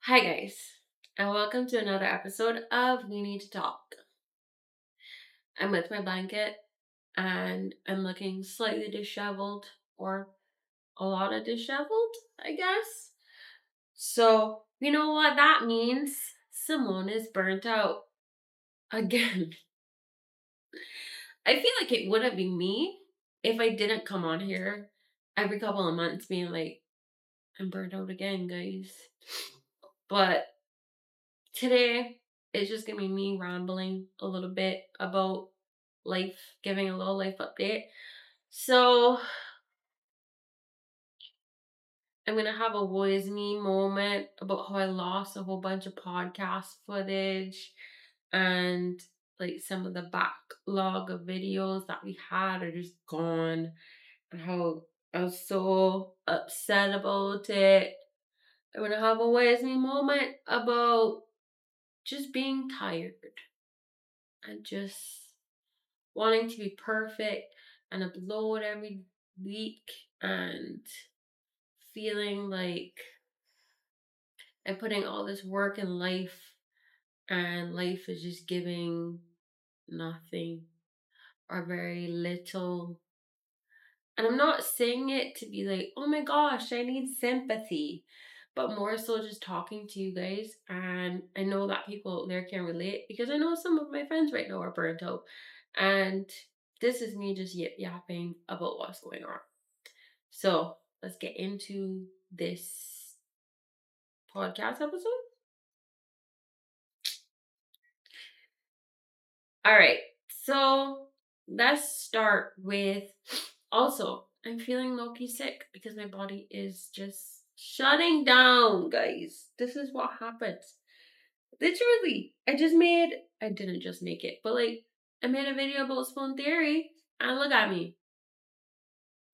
Hi, guys, and welcome to another episode of We Need to Talk. I'm with my blanket and I'm looking slightly disheveled or a lot of disheveled, I guess. So, you know what that means? Simone is burnt out again. I feel like it wouldn't be me if I didn't come on here every couple of months being like, I'm burnt out again, guys. But today it's just gonna be me rambling a little bit about life, giving a little life update. So I'm gonna have a woes me moment about how I lost a whole bunch of podcast footage and like some of the backlog of videos that we had are just gone and how I was so upset about it. I'm gonna have a woes me moment about just being tired and just wanting to be perfect and upload every week and feeling like I'm putting all this work in life and life is just giving nothing or very little. And I'm not saying it to be like, oh my gosh, I need sympathy, but more so just talking to you guys. And I know that people out there can relate because I know some of my friends right now are burnt out. And this is me just yapping about what's going on. So let's get into this podcast episode. All right. So let's start with also, I'm feeling low-key sick because my body is just shutting down, guys. This is what happens. Literally, I didn't just make it, but like, I made a video about spoon theory and look at me.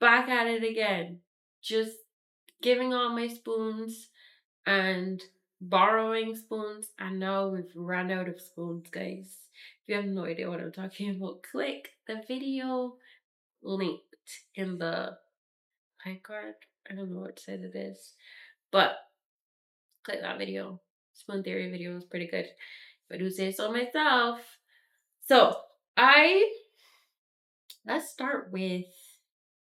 Back at it again. Just giving all my spoons and borrowing spoons, and now we've run out of spoons, guys. If you have no idea what I'm talking about, click the video linked in the high card. I don't know what side it is, but click that video. Spoon theory video is pretty good, if I do say so myself. So I let's start with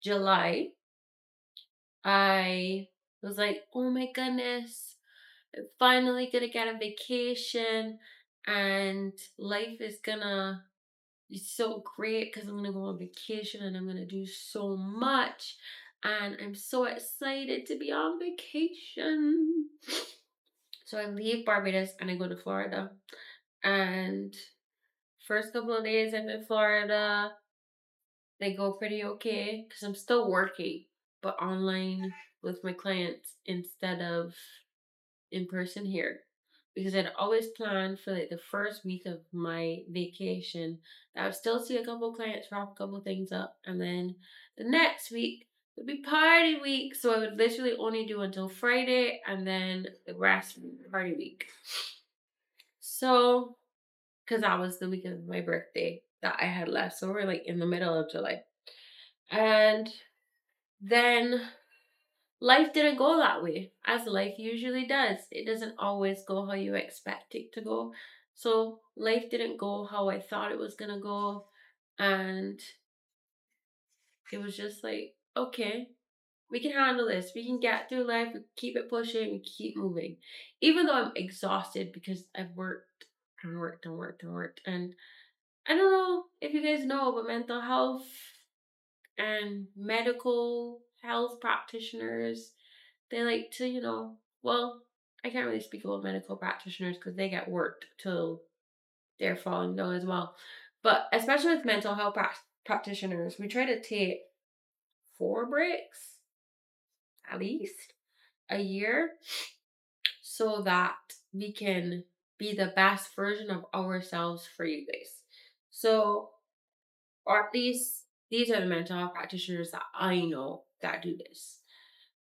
July. I was like, oh my goodness, I'm finally gonna get a vacation and life is gonna be so great because I'm gonna go on vacation and I'm gonna do so much. And I'm so excited to be on vacation. So I leave Barbados and I go to Florida. And first couple of days I'm in Florida, they go pretty okay because I'm still working, but online with my clients instead of in person here because I'd always planned for like the first week of my vacation that I would still see a couple clients, wrap a couple things up, and then the next week would be party week. So I would literally only do until Friday and then the rest would be party week. So, because that was the week of my birthday that I had left. So we're like in the middle of July. And then life didn't go that way, as life usually does. It doesn't always go how you expect it to go. So life didn't go how I thought it was gonna go, and it was just like, okay, we can handle this. We can get through life. We keep it pushing. We keep moving, even though I'm exhausted because I've worked and worked and worked and worked. And I don't know if you guys know, but mental health and medical health practitioners, they like to, well, I can't really speak about medical practitioners because they get worked till they're falling down as well. But especially with mental health practitioners, we try to take 4 breaks at least a year so that we can be the best version of ourselves for you guys. So, or at least these are the mental health practitioners that I know that do this.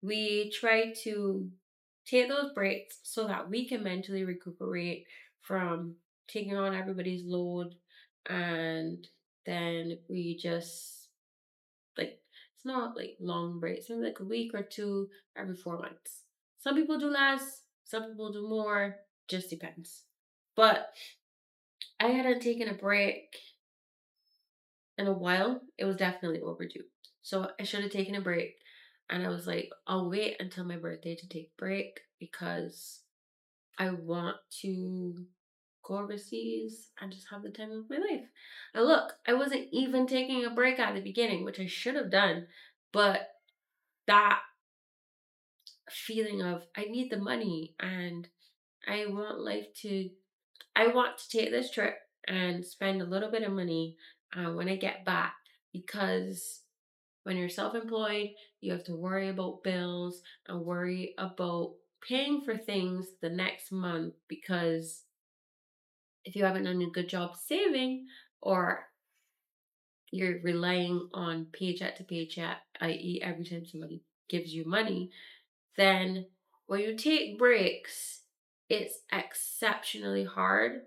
We try to take those breaks so that we can mentally recuperate from taking on everybody's load, and then we just like, it's not like long breaks, maybe like a week or two every 4 months. Some people do less, Some people do more, just depends. But I hadn't taken a break in a while. It was definitely overdue. So I should have taken a break. And I was like, I'll wait until my birthday to take a break because I want to go overseas and just have the time of my life. And look, I wasn't even taking a break at the beginning, which I should have done. But that feeling of I need the money and I want I want to take this trip and spend a little bit of money when I get back because when you're self employed, you have to worry about bills and worry about paying for things the next month because if you haven't done a good job saving or you're relying on paycheck to paycheck, i.e., every time somebody gives you money, then when you take breaks, it's exceptionally hard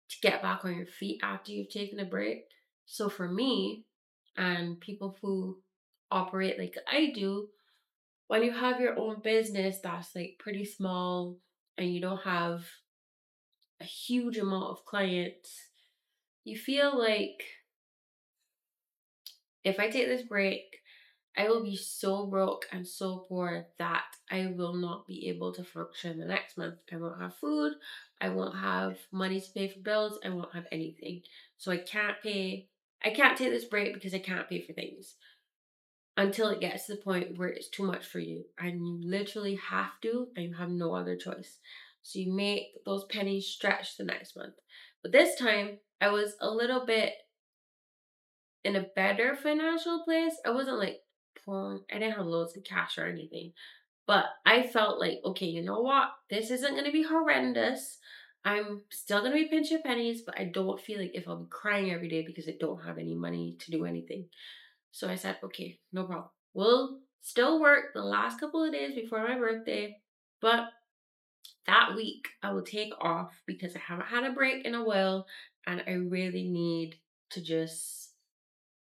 to get back on your feet after you've taken a break. So for me and people who operate like I do, when you have your own business that's like pretty small and you don't have a huge amount of clients, you feel like if I take this break, I will be so broke and so poor that I will not be able to function the next month. I won't have food. I won't have money to pay for bills. I won't have anything. So I can't take this break because I can't pay for things until it gets to the point where it's too much for you and you literally have to and you have no other choice. So you make those pennies stretch the next month. But this time I was a little bit in a better financial place. I wasn't like poor. I didn't have loads of cash or anything. But I felt like, okay, you know what? This isn't going to be horrendous. I'm still going to be pinching pennies, but I don't feel like if I'll be crying every day because I don't have any money to do anything. So I said, okay, no problem. We'll still work the last couple of days before my birthday, but that week I will take off because I haven't had a break in a while and I really need to just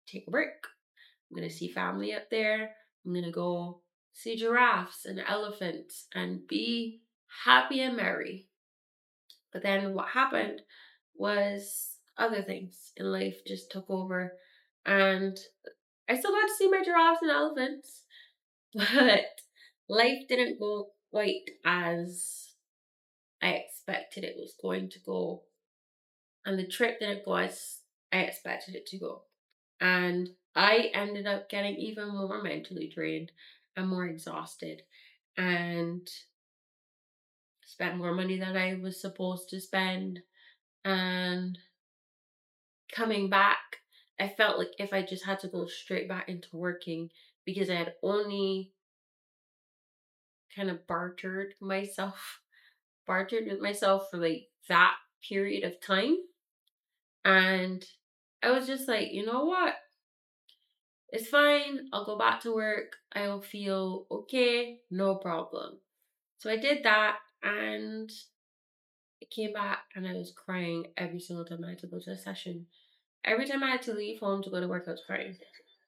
take a break. I'm gonna see family up there. I'm gonna go see giraffes and elephants and be happy and merry. But then what happened was other things in life just took over and I still got to see my giraffes and elephants, but life didn't go quite as I expected it was going to go. And the trip didn't go as I expected it to go. And I ended up getting even more mentally drained and more exhausted and spent more money than I was supposed to spend. And coming back, I felt like if I just had to go straight back into working because I had only kind of bartered with myself for like that period of time. And I was just like, you know what? It's fine. I'll go back to work. I'll feel okay. No problem. So I did that and I came back and I was crying every single time I had to go to a session. Every time I had to leave home to go to work, I was crying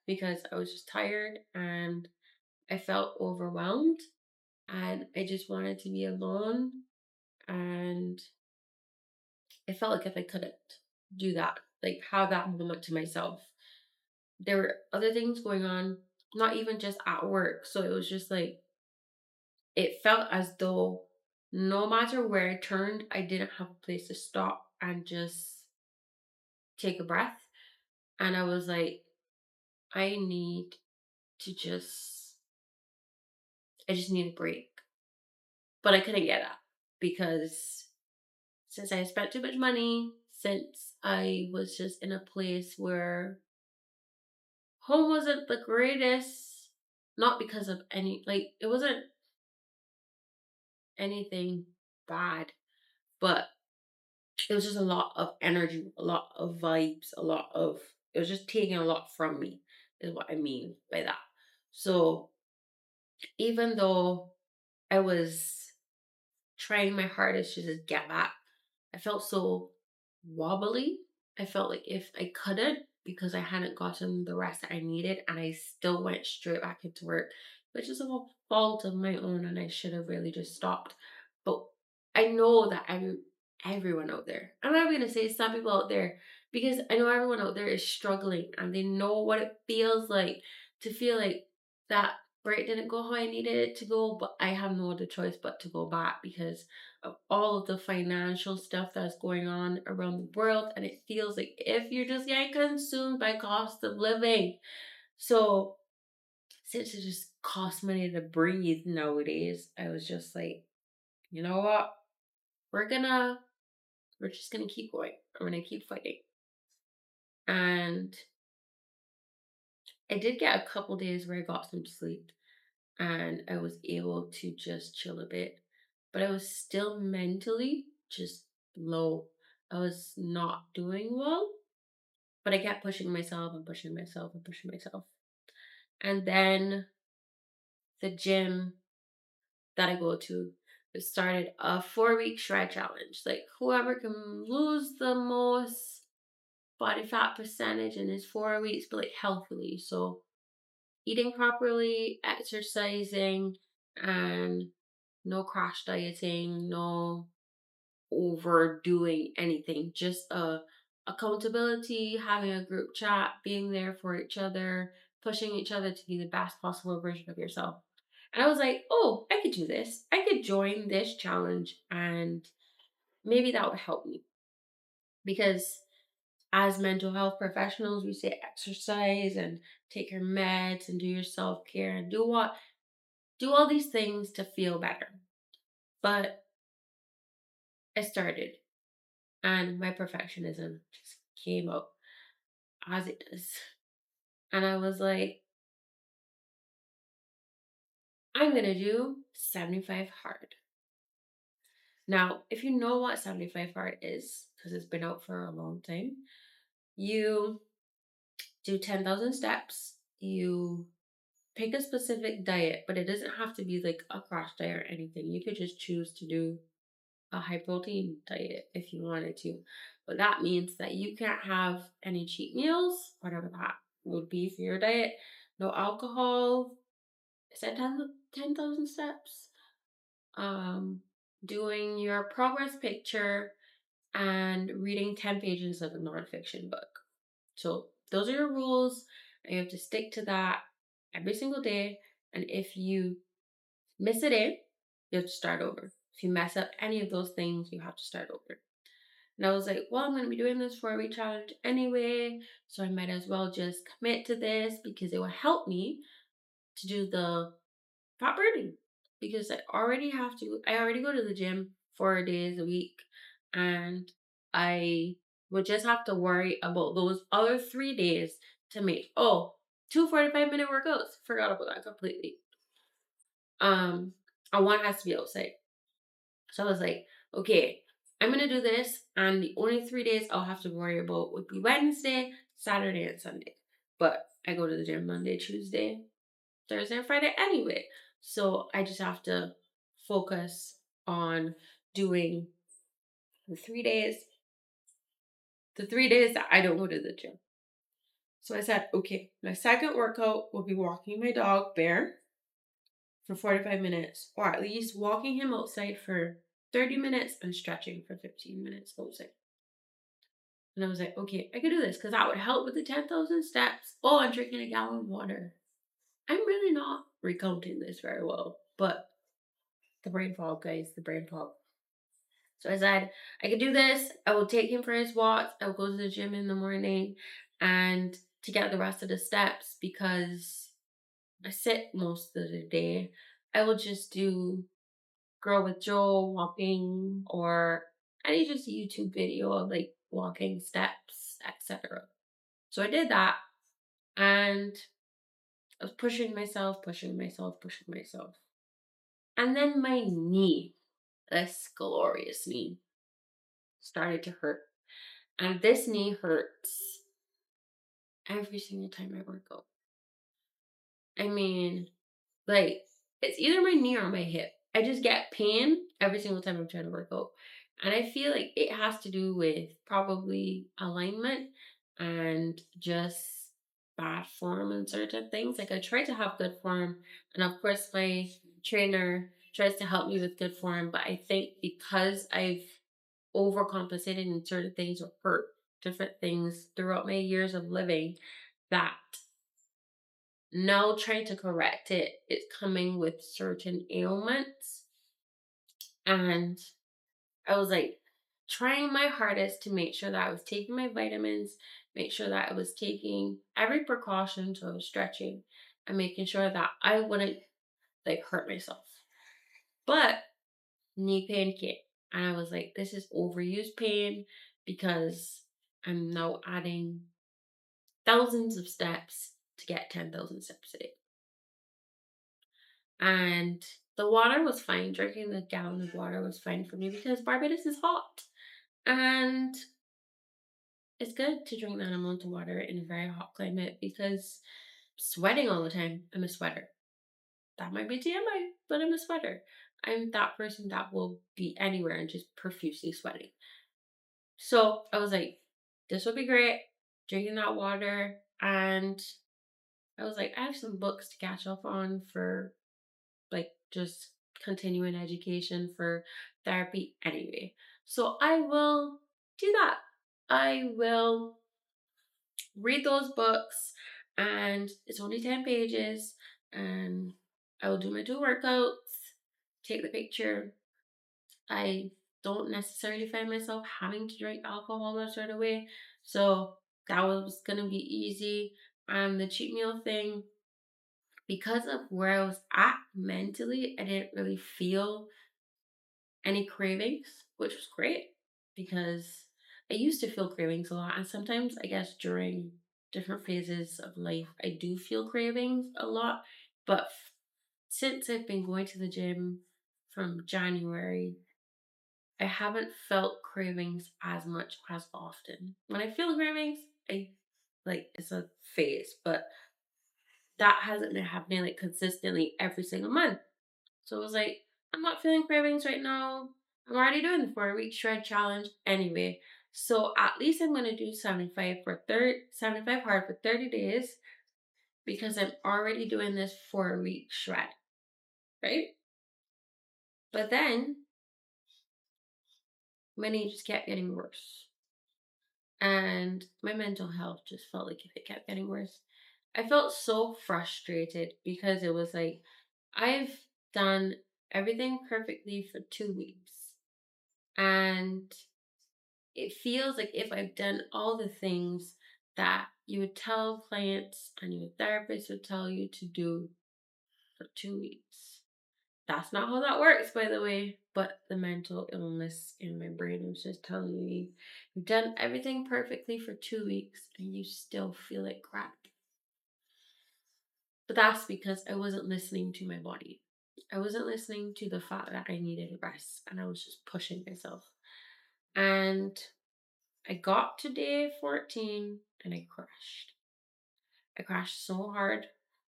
because I was just tired and I felt overwhelmed and I just wanted to be alone. And it felt like if I couldn't do that, like have that moment to myself, there were other things going on, not even just at work. So it was just like, it felt as though no matter where I turned, I didn't have a place to stop and just take a breath. And I was like, I need to I just need a break. But I couldn't get that because since I spent too much money, since I was just in a place where home wasn't the greatest, not because of it wasn't anything bad, but it was just a lot of energy, a lot of vibes, it was just taking a lot from me, is what I mean by that. So even though I was trying my hardest to just get back, I felt so wobbly. I felt like if I couldn't because I hadn't gotten the rest that I needed and I still went straight back into work, which is a fault of my own, and I should have really just stopped. But I know that everyone out there, I'm not going to say some people out there, because I know everyone out there is struggling and they know what it feels like to feel like that break didn't go how I needed it to go, but I have no other choice but to go back because of all of the financial stuff that's going on around the world. And it feels like if you're just getting consumed by cost of living. So since it just costs money to breathe nowadays, I was just like, you know what? We're gonna we're just gonna keep going. I'm gonna keep fighting. And I did get a couple days where I got some sleep and I was able to just chill a bit. But I was still mentally just low. I was not doing well. But I kept pushing myself and pushing myself and pushing myself. And then the gym that I go to, it started a 4 week shred challenge. Like whoever can lose the most body fat percentage in his 4 weeks, but like healthily. So eating properly, exercising, and no crash dieting, no overdoing anything. Just accountability, having a group chat, being there for each other, pushing each other to be the best possible version of yourself. And I was like, oh, I could do this. I could join this challenge and maybe that would help me. Because as mental health professionals, we say exercise and take your meds and do your self-care and do all these things to feel better. But I started and my perfectionism just came up as it does. And I was like, I'm gonna do 75 hard. Now, if you know what 75 hard is, because it's been out for a long time, you do 10,000 steps, you pick a specific diet, but it doesn't have to be like a crash diet or anything. You could just choose to do a high protein diet if you wanted to. But that means that you can't have any cheat meals, whatever that would be for your diet. No alcohol. Is that 10,000 steps? Um, Doing your progress picture and reading 10 pages of a nonfiction book. So those are your rules, and you have to stick to that every single day. And if you miss a day, you have to start over. If you mess up any of those things, you have to start over. And I was like, well, I'm going to be doing this 4 week challenge anyway, so I might as well just commit to this because it will help me to do the fat burning. Because I already go to the gym 4 days a week, and I would just have to worry about those other 3 days to make, two 45-minute workouts. Forgot about that completely. Um, and one has to be outside. So I was like, okay, I'm gonna do this, and the only 3 days I'll have to worry about would be Wednesday, Saturday, and Sunday. But I go to the gym Monday, Tuesday, Thursday, and Friday anyway. So I just have to focus on doing the 3 days, the 3 days that I don't go to the gym. So I said, okay, my second workout will be walking my dog Bear for 45 minutes, or at least walking him outside for 30 minutes and stretching for 15 minutes outside. And I was like, okay, I could do this because that would help with the 10,000 steps. Oh, I'm drinking a gallon of water. I'm really not recounting this very well, but the brain fog, guys, the brain fog. So I said, I could do this. I will take him for his walks. I will go to the gym in the morning and to get the rest of the steps because I sit most of the day. I will just do Girl with Joe walking or any just YouTube video of like walking steps, etc. So I did that and I was pushing myself, pushing myself, pushing myself. And then my knee, this glorious knee, started to hurt. And this knee hurts every single time I work out. I mean, like, it's either my knee or my hip. I just get pain every single time I'm trying to work out. And I feel like it has to do with probably alignment and just bad form in certain things. Like I try to have good form, and of course my trainer tries to help me with good form. But I think because I've overcompensated in certain things or hurt different things throughout my years of living, that now trying to correct it, it's coming with certain ailments. And I was like trying my hardest to make sure that I was taking my vitamins, make sure that I was taking every precaution, so I was stretching and making sure that I wouldn't like hurt myself. But knee pain came, and I was like, this is overused pain because I'm now adding thousands of steps to get 10,000 steps a day. And the water was fine. Drinking the gallon of water was fine for me because Barbados is hot. And it's good to drink that amount of water in a very hot climate because sweating all the time, I'm a sweater. That might be TMI, but I'm a sweater. I'm that person that will be anywhere and just profusely sweating. So I was like, this would be great, drinking that water. And I was like, I have some books to catch up on for like just continuing education for therapy anyway. So I will do that. I will read those books, and it's only 10 pages, and I will do my 2 workouts, take the picture. I don't necessarily find myself having to drink alcohol that sort of way, so that was gonna be easy. And the cheat meal thing, because of where I was at mentally, I didn't really feel any cravings, which was great because I used to feel cravings a lot. And sometimes, I guess, during different phases of life, I do feel cravings a lot. But since I've been going to the gym from January, I haven't felt cravings as much as often. When I feel cravings, I like it's a phase, but that hasn't been happening like consistently every single month. So it was like, I'm not feeling cravings right now. I'm already doing the 4 week shred challenge anyway. So at least I'm gonna do 75 hard for 30 days because I'm already doing this 4 week shred, right? But then my knee just kept getting worse. And my mental health just felt like it kept getting worse. I felt so frustrated because it was like I've done everything perfectly for 2 weeks. And it feels like if I've done all the things that you would tell clients and your therapist would tell you to do for 2 weeks. That's not how that works, by the way. But the mental illness in my brain was just telling me, you've done everything perfectly for 2 weeks and you still feel like crap. But that's because I wasn't listening to my body. I wasn't listening to the fact that I needed rest, and I was just pushing myself. And I got to day 14 and I crashed. I crashed so hard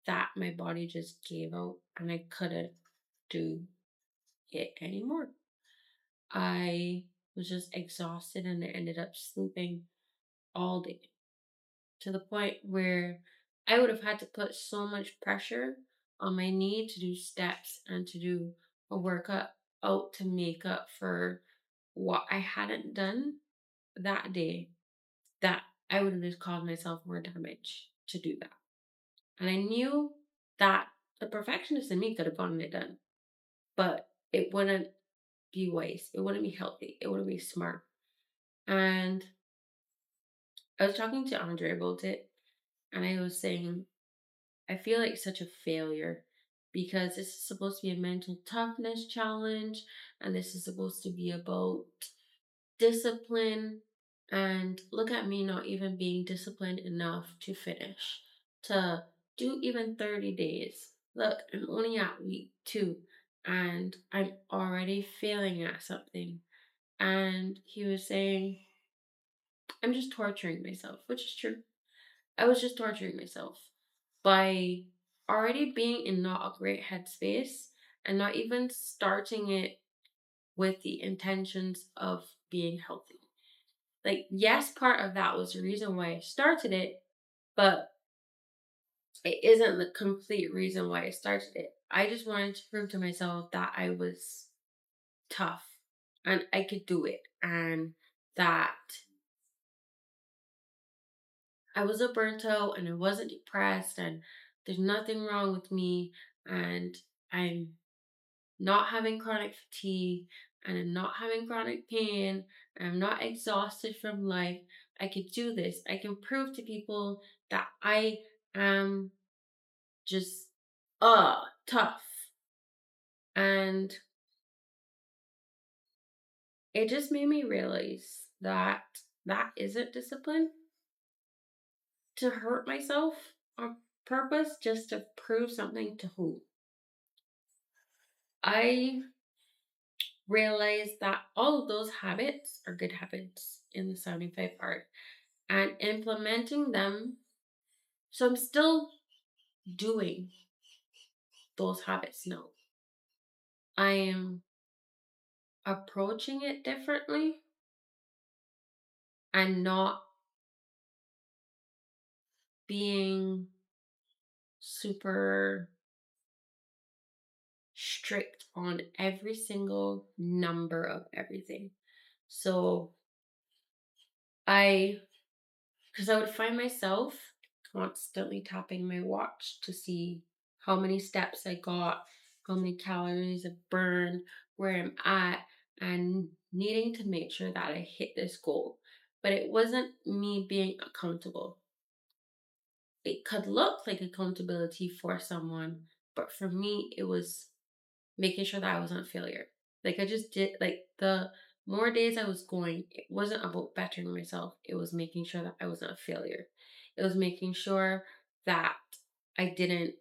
that my body just gave out and I couldn't do it anymore. I was just exhausted and I ended up sleeping all day to the point where I would have had to put so much pressure on my knee to do steps and to do a workout out to make up for what I hadn't done that day, that I would have just caused myself more damage to do that. And I knew that the perfectionist in me could have gotten it done, but it wouldn't be wise. It wouldn't be healthy. It wouldn't be smart. And I was talking to Andre about it, and I was saying, I feel like such a failure because this is supposed to be a mental toughness challenge, and this is supposed to be about discipline. And look at me not even being disciplined enough to finish, to do even 30 days. Look, I'm only at week 2 and I'm already failing at something. And he was saying, I'm just torturing myself, which is true. I was just torturing myself by already being in not a great headspace and not even starting it with the intentions of being healthy. Like, yes, part of that was the reason why I started it, but it isn't the complete reason why I started it. I just wanted to prove to myself that I was tough and I could do it, and that I wasn't burnt out and I wasn't depressed, and there's nothing wrong with me, and I'm not having chronic fatigue, and I'm not having chronic pain, and I'm not exhausted from life. I could do this. I can prove to people that I am just tough. And it just made me realize that that isn't discipline, to hurt myself on purpose just to prove something to who. I realized that all of those habits are good habits in the 75 part, and implementing them. So I'm still doing those habits now. I am approaching it differently and not being super strict on every single number of everything. So I, because I would find myself constantly tapping my watch to see how many steps I got, how many calories I burned, where I'm at, and needing to make sure that I hit this goal. But it wasn't me being accountable. It could look like accountability for someone, but for me, it was making sure that I wasn't a failure. Like I just did, like the more days I was going, it wasn't about bettering myself. It was making sure that I wasn't a failure. It was making sure that I didn't,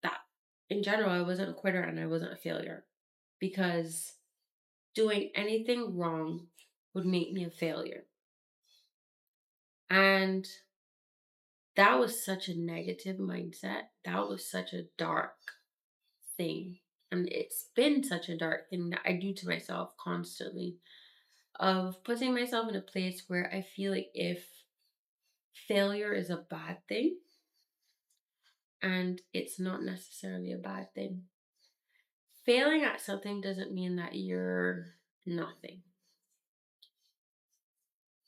that in general, I wasn't a quitter and I wasn't a failure, because doing anything wrong would make me a failure. And that was such a negative mindset. That was such a dark thing. And it's been such a dark thing that I do to myself constantly, of putting myself in a place where I feel like if failure is a bad thing, and it's not necessarily a bad thing. Failing at something doesn't mean that you're nothing.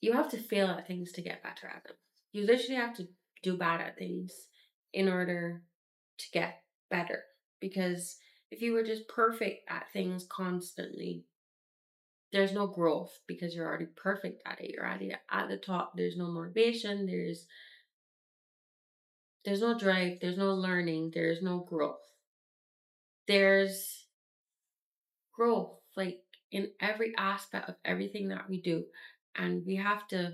You have to fail at things to get better at them. You literally have to do bad at things in order to get better. Because if you were just perfect at things constantly, there's no growth, because you're already perfect at it. You're already at the top. There's no motivation. There's no drive. There's no learning. There's no growth. There's growth, like in every aspect of everything that we do. And we have to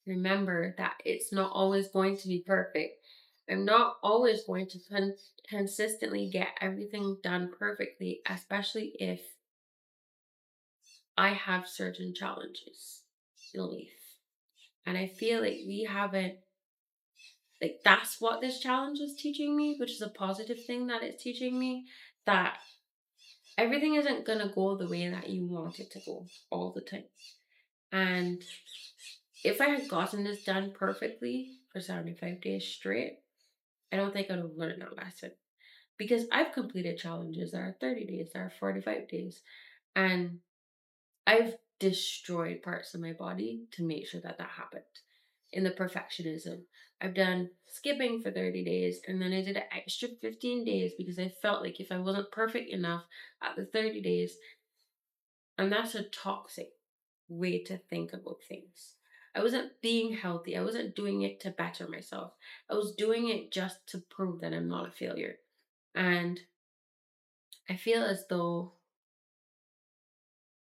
remember that it's not always going to be perfect. I'm not always going to consistently get everything done perfectly, especially if I have certain challenges in life. And I feel like we haven't, like, that's what this challenge is teaching me, which is a positive thing that it's teaching me, that everything isn't going to go the way that you want it to go all the time. And if I had gotten this done perfectly for 75 days straight, I don't think I would have learned that lesson. Because I've completed challenges that are 30 days, that are 45 days. And I've destroyed parts of my body to make sure that that happened. In the perfectionism, I've done skipping for 30 days, and then I did an extra 15 days because I felt like if I wasn't perfect enough at the 30 days, and that's a toxic way to think about things. I wasn't being healthy. I wasn't doing it to better myself. I was doing it just to prove that I'm not a failure. And I feel as though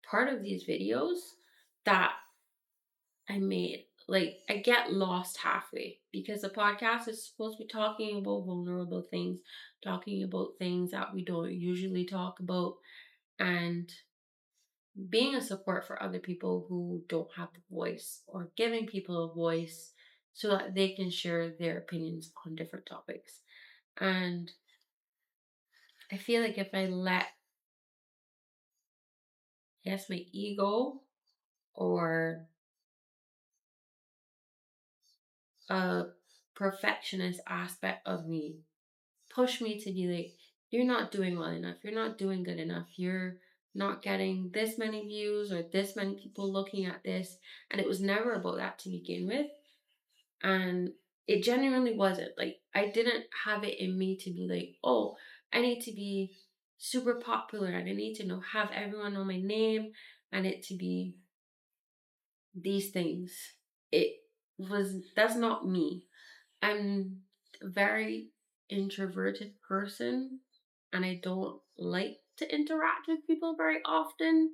part of these videos that I made, like, I get lost halfway, because the podcast is supposed to be talking about vulnerable things, talking about things that we don't usually talk about, and being a support for other people who don't have the voice, or giving people a voice so that they can share their opinions on different topics. And I feel like if I let, yes, my ego, or perfectionist aspect of me push me to be like, you're not doing well enough, you're not doing good enough, you're not getting this many views or this many people looking at this. And it was never about that to begin with. And it genuinely wasn't. Like, I didn't have it in me to be like, oh, I need to be super popular and I need to have everyone know my name and it to be these things. It that's not me. I'm a very introverted person and I don't like to interact with people very often.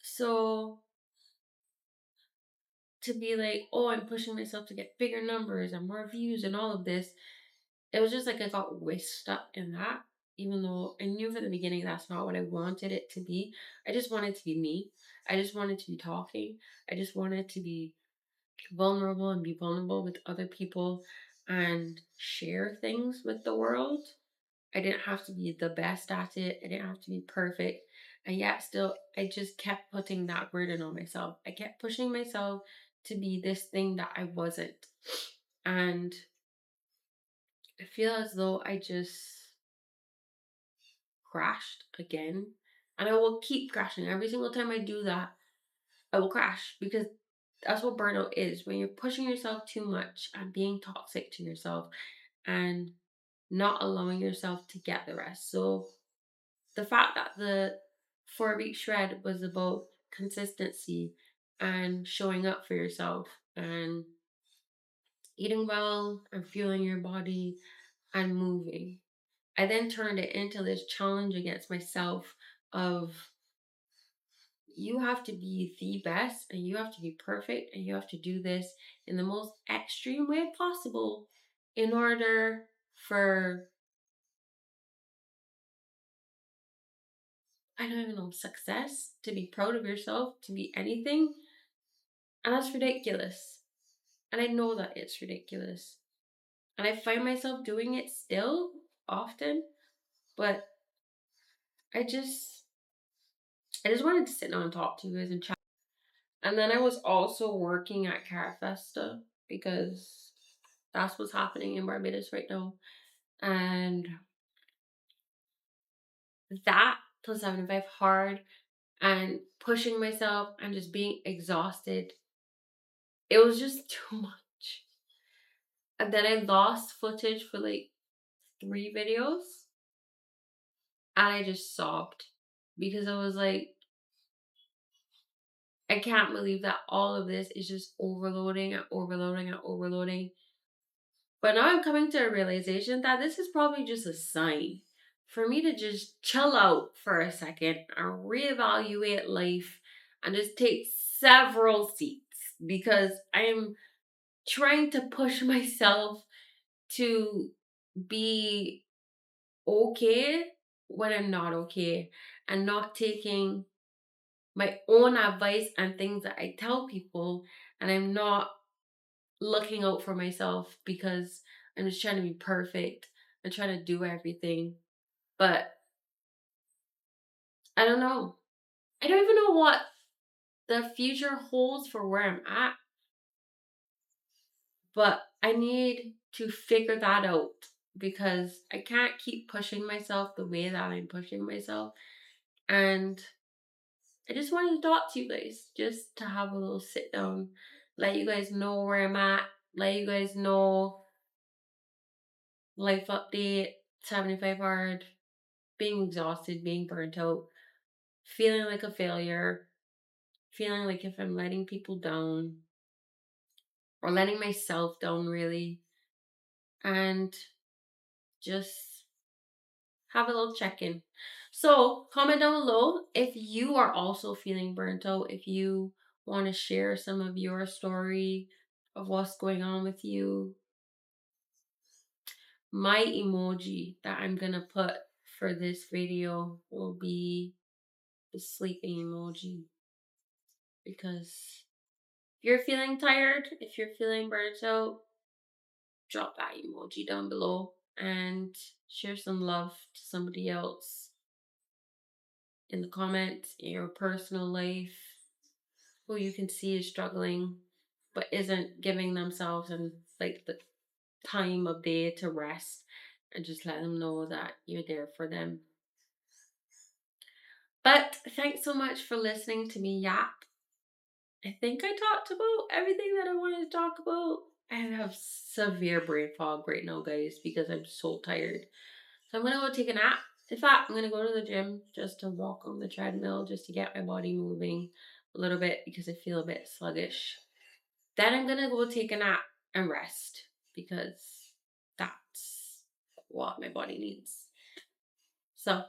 So to be like, oh, I'm pushing myself to get bigger numbers and more views and all of this, it was just like I got way stuck in that. Even though I knew from the beginning that's not what I wanted it to be. I just wanted to be me. I just wanted to be talking. I just wanted to be vulnerable and be vulnerable with other people and share things with the world. I didn't have to be the best at it. I didn't have to be perfect. And yet still I just kept putting that burden on myself. I kept pushing myself to be this thing that I wasn't. And I feel as though I just crashed again. And I will keep crashing. Every single time I do that, I will crash because that's what burnout is. When you're pushing yourself too much and being toxic to yourself and not allowing yourself to get the rest. So the fact that the 4 week shred was about consistency and showing up for yourself and eating well and fueling your body and moving. I then turned it into this challenge against myself of you have to be the best and you have to be perfect and you have to do this in the most extreme way possible in order for, I don't even know, success, to be proud of yourself, to be anything. And that's ridiculous. And I know that it's ridiculous. And I find myself doing it still often, but I just I just wanted to sit down and talk to you guys and chat. And then I was also working at Cara Festa because that's what's happening in Barbados right now. And that plus having a hard and pushing myself and just being exhausted, it was just too much. And then I lost footage for like 3 videos and I just sobbed because I was like, I can't believe that all of this is just overloading and overloading and overloading. But now I'm coming to a realization that this is probably just a sign for me to just chill out for a second and reevaluate life and just take several seats because I am trying to push myself to be okay when I'm not okay and not taking my own advice and things that I tell people and I'm not looking out for myself because I'm just trying to be perfect and trying to do everything. But I don't know. I don't even know what the future holds for where I'm at. But I need to figure that out because I can't keep pushing myself the way that I'm pushing myself. And I just wanted to talk to you guys, just to have a little sit down, let you guys know where I'm at, let you guys know life update, 75 hard, being exhausted, being burnt out, feeling like a failure, feeling like if I'm letting people down or letting myself down really, and just have a little check-in. So comment down below if you are also feeling burnt out, if you want to share some of your story of what's going on with you. My emoji that I'm gonna put for this video will be the sleeping emoji because if you're feeling tired, if you're feeling burnt out, drop that emoji down below and share some love to somebody else in the comments, in your personal life, who you can see is struggling. but isn't giving themselves and like the time of day to rest, and just let them know that you're there for them. But thanks so much for listening to me yap. I think I talked about everything that I wanted to talk about. I have severe brain fog right now, guys, because I'm so tired. So I'm gonna go take a nap. In fact, I'm gonna go to the gym just to walk on the treadmill, just to get my body moving a little bit because I feel a bit sluggish. Then I'm gonna go take a nap and rest because that's what my body needs. So